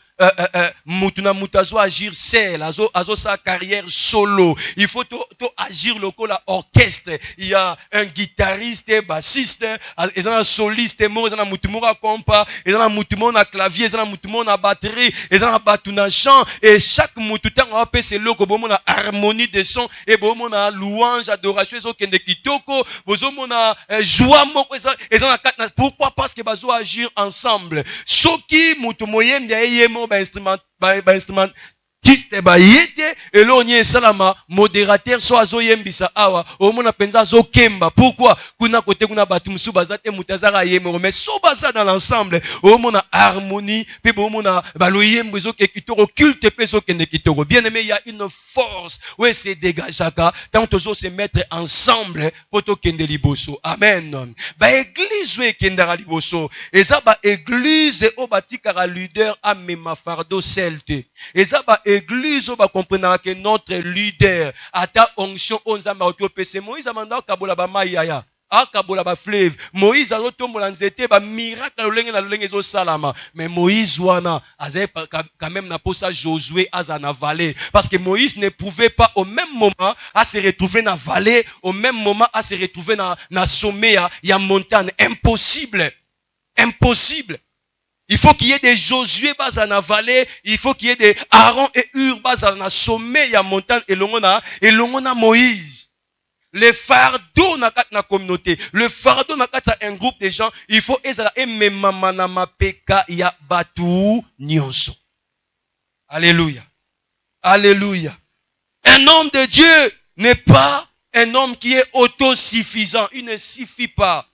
mutuna mutazo agir seul, azo sa carrière solo. Il faut to agir local à orchestre. Il y a un guitariste, bassiste, ils ont un soliste, ils ont un mutumo à compas, ils ont un mutumo à clavier, ils ont un mutumo à batterie, ils ont un batuna chant. Et chaque mututa on appelle c'est loco, bon a harmonie de son et bon on a louange, adoration, ils ont kende kitoko, bon on a joie moko, ils ont un pourquoi parce que bazo agir ensemble. Soki mutumoyem yemo ba instrument kiste ba yete elonye salama modérateur so azoyembisa awa omona penza azokemba. Pourquoi kuna kote kuna batu musu bazate mutazara yemo mais so baza dans l'ensemble omona harmonie pe omona baloyembo ezoke kitoko culte pe ezokende kitoko. Bien aimé, il y a une force ouais c'est dégageaka tant tozo se mettre ensemble poto kende liboso. Amen. Ba église we kendara liboso eza ba église o batikara leader a mema fardo celte eza ba église va comprendre que notre leader a ta onction onzamba otopese. Moïse amanda kabola ba mayaya akabola ba fleuve. Moïse a tombola nzete ba miracle lolenge na lolenge zo salama. Mais Moïse wana azay quand même na posa Josué azana vallée parce que Moïse ne pouvait pas au même moment à se retrouver dans vallée, au même moment à se retrouver na sommet ya montagne. Impossible. Impossible. Il faut qu'il y ait des Josué bas dans la vallée, il faut qu'il y ait des Aaron et Hur bas dans la sommet, il y a montagne et l'ongona Moïse. Le fardeau n'a pas na communauté, le fardeau n'a pas un groupe de gens, il faut ezala eme mamana mapeka ya batu nyonso. Alléluia. Alléluia. Un homme de Dieu n'est pas un homme qui est autosuffisant. Il ne suffit pas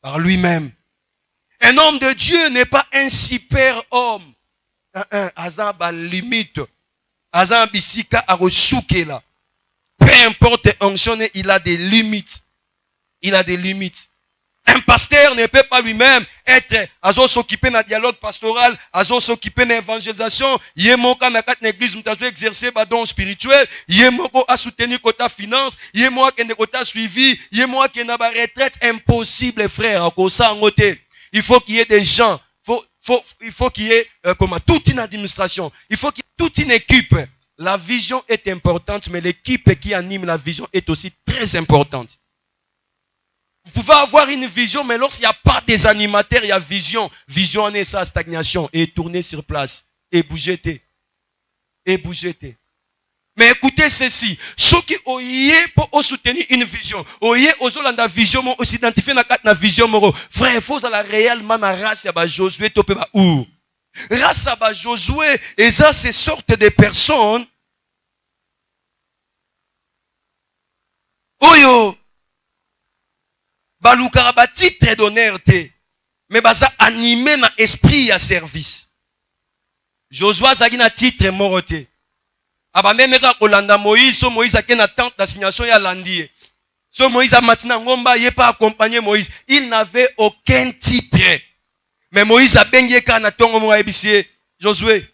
par lui-même. Un homme de Dieu n'est pas un super homme. Azaba limite. Azaba bisika a rechuke là. Peu importe onction, il a des limites. Il a des limites. Un pasteur ne peut pas lui-même être, à s'occuper d'un dialogue pastoral, à s'occuper d'une évangélisation. Il est mon cas dans l'église, il a exercer un don spirituel. Il est mon à soutenir côté finance. Il est moi qui est côté suivi. Il est moi qui est dans la retraite. Impossible, frère. Il faut qu'il y ait des gens. Il faut qu'il y ait toute une administration. Il faut qu'il y ait toute une équipe. La vision est importante, mais l'équipe qui anime la vision est aussi très importante. Vous pouvez avoir une vision, mais lorsqu'il n'y a pas des animateurs, il y a vision. Vision en est sa stagnation. Et tourner sur place. Et bouger. Et bouger. Mais écoutez ceci. Ceux qui ont pour soutenir une vision. Oye ozolanda vision mo s'identifier na vision moro. Frère, il faut la réellement na race ya ba Josué topé ba ou. Race ya ba Josué, et ça c'est sorte de personnes. Oyo balukara ba titre d'honneur te, mais baza animé na esprit à service. Josué zaki na titre morote. Aba même ka kolanda Moïse, so Moïse a na tente d'assignation ya landie. So Moïse a matina ngomba yé pas accompagner Moïse. Il n'avait aucun titre. Mais Moïse a bengi ka na tongo mo ebisie. Josué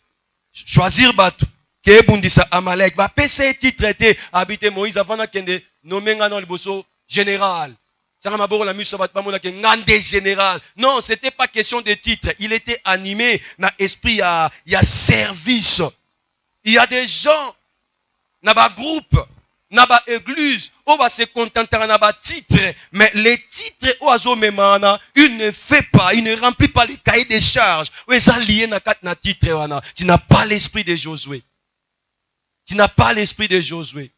choisir batu ke bundisa Amalek. Ba pese titre te habiter Moïse avant na kende nomenga na liboso général. Non, c'était pas question de titre. Il était animé dans l'esprit à service. Il y a des gens dans le groupe, dans l'église, on va se contenter de titre. Mais les titres, il ne fait pas, il ne remplit pas les cahiers des charges. Tu n'as pas l'esprit de Josué. Tu n'as pas l'esprit de Josué.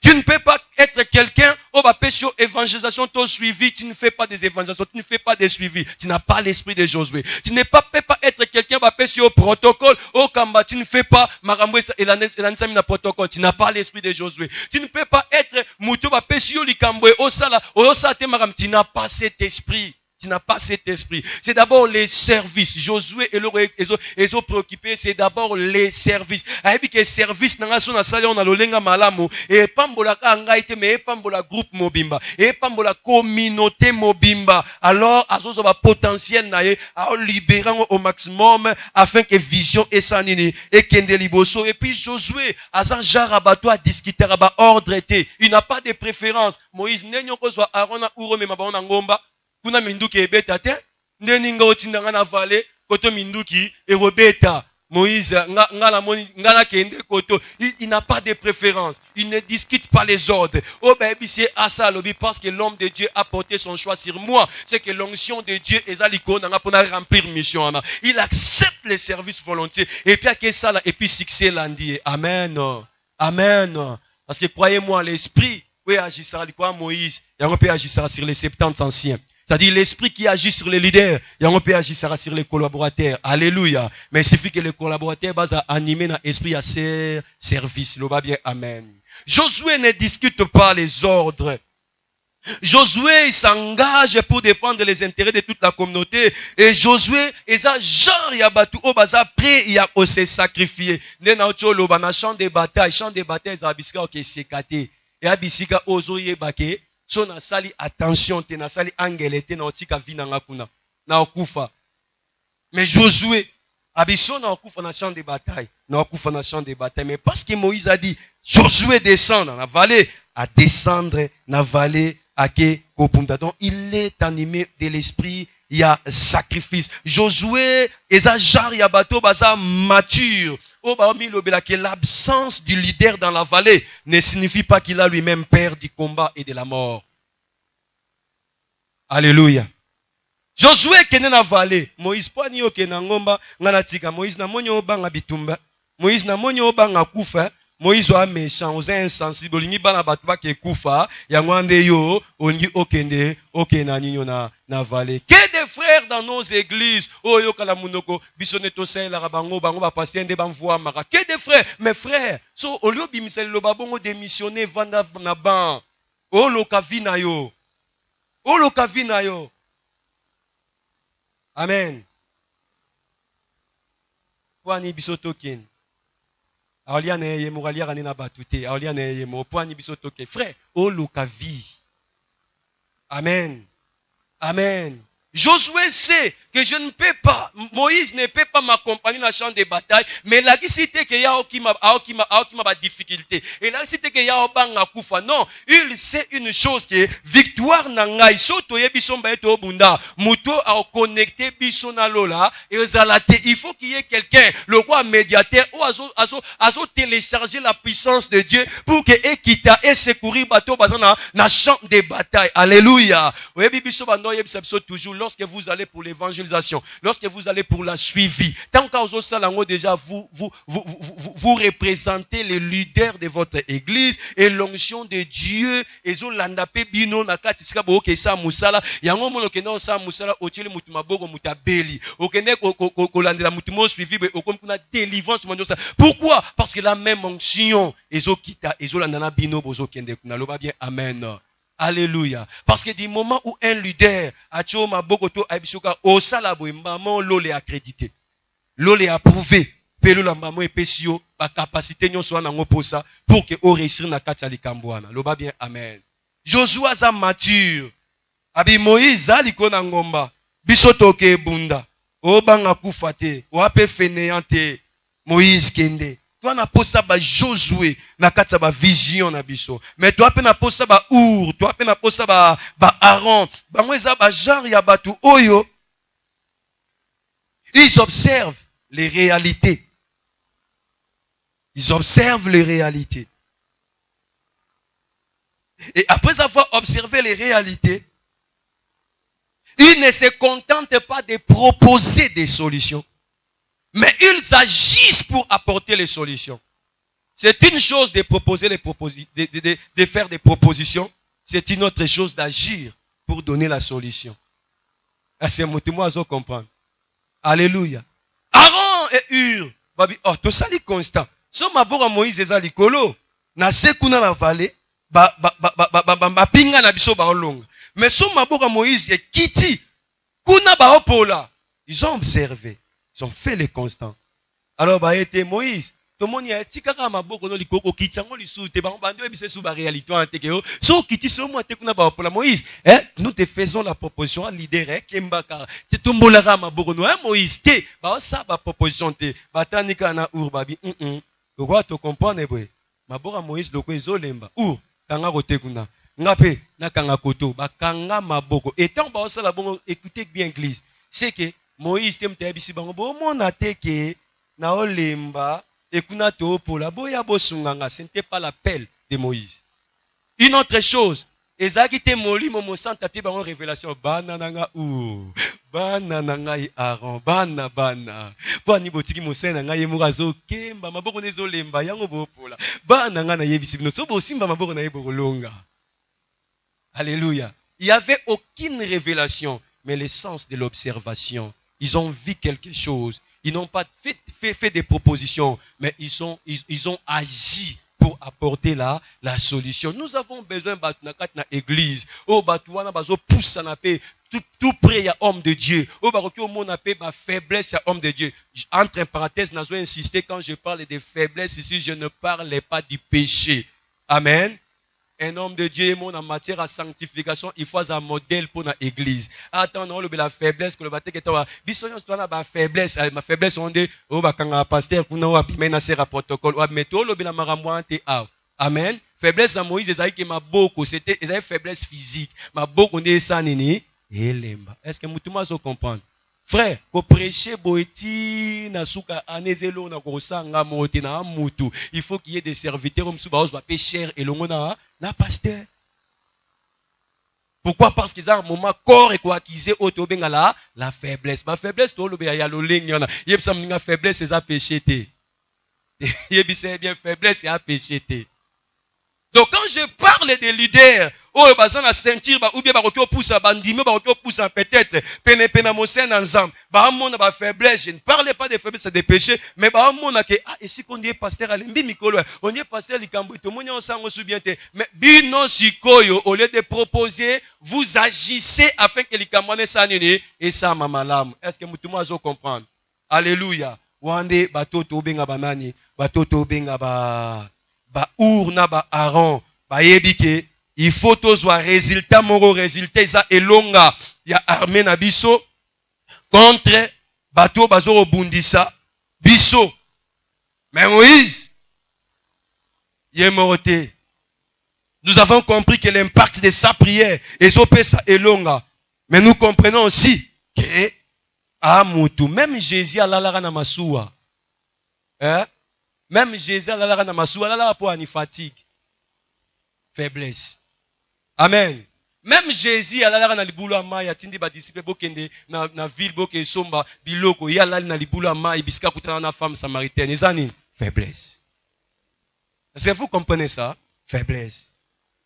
Tu ne peux pas être quelqu'un, au bapécio évangélisation, ton suivi, tu ne fais pas des évangélisations, tu ne fais pas des suivis, tu n'as pas l'esprit de Josué. Tu ne peux pas être quelqu'un, au bapécio protocole, au kamba, tu ne fais pas marambo et la protocole, tu n'as pas l'esprit de Josué. Tu ne peux pas être mouto, bapécio likambwe, au sala, maram, tu n'as pas cet esprit. Tu n'as pas cet esprit. C'est d'abord les services. Josué et les autres préoccupés, c'est d'abord les services. Aïbi que service n'a son asali on a lolenga malamu et pambola kangaite mais pambola groupe mobimba et pambola communauté mobimba. Alors azozo ba potentiel nae a libérer au maximum afin que vision et sanini et kende liboso et puis Josué azan jarabato a discuter ba ordre été. Il n'a pas de préférence. Moïse nenyo kozwa Aaron uro me mabona ngomba. Kuna minduki ebeta te ndeninga otindanga na vale koto minduki erobeta Moïse ngala moni ngala kende koto il n'a pas de préférence, il ne discute pas les ordres. Oh ben c'est asa lobi parce que l'homme de Dieu a porté son choix sur moi, c'est que l'onction de Dieu ezaliko nanga pour remplir mission. Il accepte les services volontiers et puis que ça là et puis succès lundi. Amen. Amen. Parce que croyez-moi l'esprit oui agissera quoi Moïse, et on peut agir sur les 70 anciens. C'est-à-dire l'esprit qui agit sur les leaders, et on peut agir sur les collaborateurs. Alléluia. Mais il suffit que les collaborateurs basent à animer dans l'esprit à ses services. Le va bien, amen. Josué ne discute pas les ordres. Josué s'engage pour défendre les intérêts de toute la communauté. Et Josué, il a genre yabatu au baza prêt il a se sacrifier. Dans champ de bataille, ils abisika ok sekate. Et abisika ozoye bake. So na sali attention te na sali angele te na otika vinanga kuna na okufa. Mais Josué abiso na okufa na champ de bataille, na okufa na champ de bataille. Mais parce que Moïse a dit Josué descend dans la vallée, à descendre dans la vallée à ke kopunda. Donc il est animé de l'esprit, il y a sacrifice. Josué ezajar ya bato baza mature. Que l'absence du leader dans la vallée ne signifie pas qu'il a lui-même peur du combat et de la mort. Alléluia. Josué kene na vallée. Moïse poni yo kena ngomba ngana tika. Moïse na monyo obanga bitumba. Moïse na monyo obanga kufa. Moïse wa méchant, aux insensibles, olingi bana batu ba ke kufa, yango ande yo ongi okende okena ninyo na vallée. Que de frères dans nos églises. Oh, yo kalamunoko, bisoneto sai la rabango, bango ba pasteur de banvoa mara. Que des frères, mes frères. So, au lieu bimisel lo babongo démissionner vanda na ban. Oh, lo kavina yo. Oh, lo kavina yo. Amen. Poani bisotokin. Aoliane ye moralia ranina batute. Aoliane ye mo poani bisotoke. Frère, oh, lo kavi. Amen. Amen. Josué sait que je ne peux pas, Moïse ne peut pas m'accompagner dans le champ de bataille, mais la cité que ya ma difficulté. Et la cité que ya banga kufa. Non, il sait une chose que victoire nangai soto ye bisomba eto bunda, muto a connecté bisona lola et zalate. Il faut qu'il y ait quelqu'un, le roi médiateur, ou azo télécharger la puissance de Dieu pour que ekita et secourir bateau bazana na champ de bataille. Alléluia. Oye biso bando ye biso toujours. Lorsque vous allez pour l'évangélisation, lorsque vous allez pour la suivi, tant qu'aux salango déjà vous représentez les leaders de votre église et l'onction de Dieu et zo landape bino nakati sika bo ke sa musala yango mono ke no sa musala otile mutu maboko mutabeli okende ko landela mutu mo suivi be okomkuna délivrance mondio ça. Pourquoi? Parce que la même onction ezo kita ezo landana bino bozo kende kuna loba bien amen. Alléluia. Parce que du moment où un leader a choma bokoto abisoka au salabo maman l'ole accrédité. L'ole approuvé. Pelo la maman et pesio ba capacité nyon so na ngoposa pour que au réussir na kati likambwana. Loba bien amen. Josué za mature. Abi Moïse ali kona ngomba. Bisoto ke bunda. O banga kufate. O ape fainéante. Moïse kende. Toi na posa ba Josué na kati ba vision na biso. Mais toi pe na posa ba Ur, toi pe na posa ba Aaron. Ba mweza ba genre ya batu oyo. Ils observent les réalités. Ils observent les réalités. Et après avoir observé les réalités, ils ne se contentent pas de proposer des solutions. Mais ils agissent pour apporter les solutions. C'est une chose de proposer de faire des propositions. C'est une autre chose d'agir pour donner la solution. C'est mon témoin à comprendre. Alléluia. Aaron et Hur. Oh, tout ça est constant. So mabora Moïse ezali kolo. Na sekuna na vallée. Pinga na biso ba olonga. Mais so mabora Moïse et kiti. Kuna ba opola. Ils ont observé. Ils ont fait les constants. Alors, bah, était Moïse. Tout le monde y a dit que maboko no likoko kitchango lisu te ba bando ebise sous ba réalité en tekeo. So kiti so mo te kuna ba pour la Moïse. Nous te faisons la proposition à leader kembaka. C'est tout mbolaka maboko no Moïse te ba ça ba proposition te. Batanika na urbabi. Le roi te comprendre boy. Mabora Moïse loko ezolemba. Kanga kote kuna. Ngape na kanga koto ba kanga maboko. Et tant ba ça la bon écoutez bien l'église. C'est que Moïse te mtebisi bango bo mona teke na olemba ekuna to pola boya bosunganga. Ce n'était pas l'appel de Moïse. Une autre chose, ezaki te moli momo santa te bango révélation bana nanga bana nanga Aaron bana bani botiki mosena nanga yemuka zo kemba maboko nezo lemba yango bo pola bana nanga na yebisi bino so bo simba maboko na yebo kolonga. Alléluia. Il n'y avait aucune révélation, mais le sens de l'observation. Ils ont vu quelque chose. Ils n'ont pas fait des propositions, mais ils ont agi pour apporter la solution. Nous avons besoin de l'église. Oh, batouana bazo pousse na paix. Tout près, il y a homme de Dieu. Oh, baroki au monde appelle ma faiblesse, il y a homme de Dieu. Entre parenthèses, nous avons insisté quand je parle de faiblesse ici, je ne parle pas du péché. Amen. Un homme de Dieu en matière à sanctification, il faut un modèle pour l'église. Attends, la faiblesse que le bâtiment est en bisoyon la faiblesse, ma faiblesse on dit oh bah quand un pasteur qu'on a bien à protocole, ou mais tout le bien maramouante amen. Faiblesse à Moïse, c'est que ma beaucoup, c'était une faiblesse physique, ma beaucoup n'est ça nini elemba. Est-ce que mutumas vous comprendre? Frère, ko prêcher boiti na suka anezelo na kosanga moti na mutu. Il faut qu'il y ait des serviteurs comme ça ba pécher et longo na pasteur. Pourquoi? Parce qu'ils ont un moment corps et quoi acquisé auto benga la faiblesse. Ma faiblesse to lo be ya lo lengna. Yeb sam nga faiblesse c'est à péché té. Yeb c'est bien faiblesse c'est à péché té. Donc quand je parle des leaders, oh baza na sentir ba ou bien ba ko poussa bandime ba ko poussa peut-être pena mosen ensemble ba mona ba faiblesse, je ne parle pas des faiblesses des péchés, mais ba mona que ah ici qu'on dit pasteur alembi mikolo on dit pasteur likambo to monya on sango subiente, mais bino sikoyo au lieu de proposer vous agissez afin que likambo ne sanini et ça mamalam. Est-ce que mutumo azo comprendre? Alléluia. Wande batoto benga banani batoto benga ba Our na ba Aaron ba yebike il faut tozwa résultat moko résultat ça elonga ya armée na biso contre bato bazo bundisa biso. Mais Moïse yemorote. Nous avons compris que l'impact de sa prière est ça elonga. Mais nous comprenons aussi que amutu même Jésus alalara na masuwa. Hein? Même Jésus, Allah na masuwa, Allah pour ani fatigue, faiblesse. Amen. Même Jésus, Allah na libulu amaya, tindi ba disciple bokende na ville boke somba biloko, ya Allah na libulu amaya, biska kutana na femme samaritaine, ezani faiblesse. Est-ce que vous comprenez ça? Faiblesse.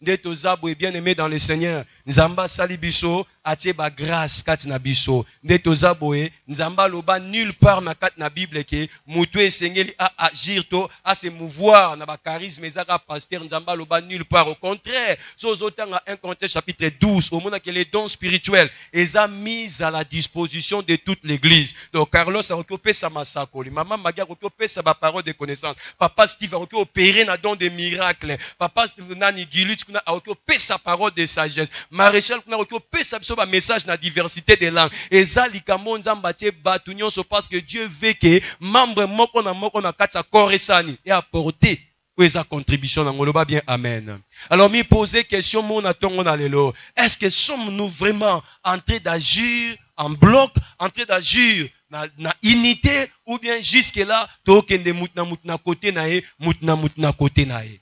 Ndeto zabo est bien aimé dans le Seigneur. Nzamba sali biso, atie ba grâce kat na biso. Ndeto zabo e, nzamba loba nulle part na kat na Bible ke mutu esengeli a agir to, a se mouvoir na ba charisme ezaka pasteur nzamba loba nulle part. Au contraire, sozotanga 1 Corinthiens chapitre 12, au moment que les dons spirituels eza mis à la disposition de toute l'église. Donc Carlos a occupé sa massacre, maman Magia a occupé sa parole de connaissance. Papa Steve a opéré na don de miracles. Papa Nani Gilut a occupé sa parole de sagesse. Maréchal a occupé sa message na diversité des langues. Et ça, likambo nzambatie batunion so parce que Dieu veut que membre moko na katsa koresani et apporter sa contribution dans ngoloba bien amen. Alors me poser question mon atongo na lelo. Est-ce que sommes-nous vraiment en train d'agir en bloc, en train d'agir na unité ou bien jusque là tokende mutna côté na e mutna côté na e.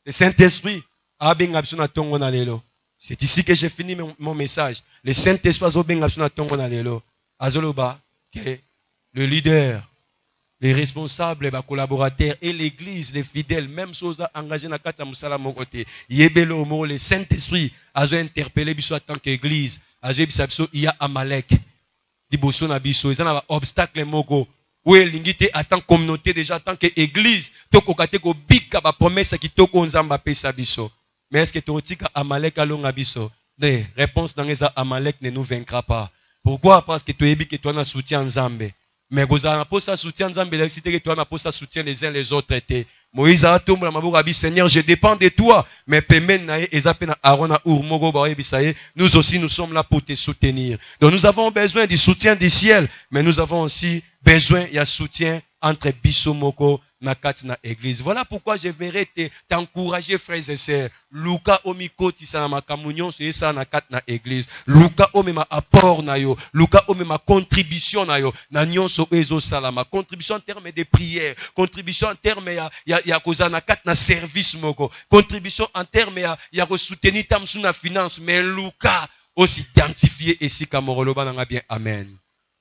Le Saint-Esprit a benga biso na tongo na lelo. C'est ici que j'ai fini mon message. Le Saint-Esprit a benga biso na tongo na lelo. Azoloba que le leader, les responsables, les collaborateurs et l'église, les fidèles, même chose engagés na kata musala mokote. Yebelo mo le Saint-Esprit a interpellé biso en tant qu'église. A biso il y a Amalek. Diboso na biso, ils ont obstacle moko. Oui, l'ingité en tant que communauté déjà, en tant qu'église, toko kate ko bika ba promesse qui toko nzamba pesa biso. Mais est-ce que totika Amalek alonga biso? Ne, réponse dans les Amalek ne nous vaincra pas. Pourquoi? Parce que tu es que tu as un soutien nzambe. Mais vous avez un soutien nzambe, que tu as un soutien les uns les autres. Moïse a tout le monde dit Seigneur, je dépends de toi. Mais nous aussi nous sommes là pour te soutenir. Donc nous avons besoin du soutien du ciel, mais nous avons aussi besoin il y a soutien entre Bissomoko nakati na église. Voilà pourquoi je vais t'encourager frères et sœurs. Luka omikoti sana makamunyon c'est ça nakati na église. Luka omema apport na yo, Luka omema contribution na yo. Na nyonso ezo salama, contribution en termes de prière, contribution en termes ya koza nakati na service moko, contribution en termes ya ko soutenir tamsu na finance, mais Luka aussi identifié ici kamoroloba nanga bien amen.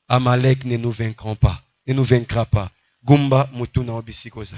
Amalek ne nous vaincront pas, ne nous vaincra pas. Gumba mutuna obisikoza.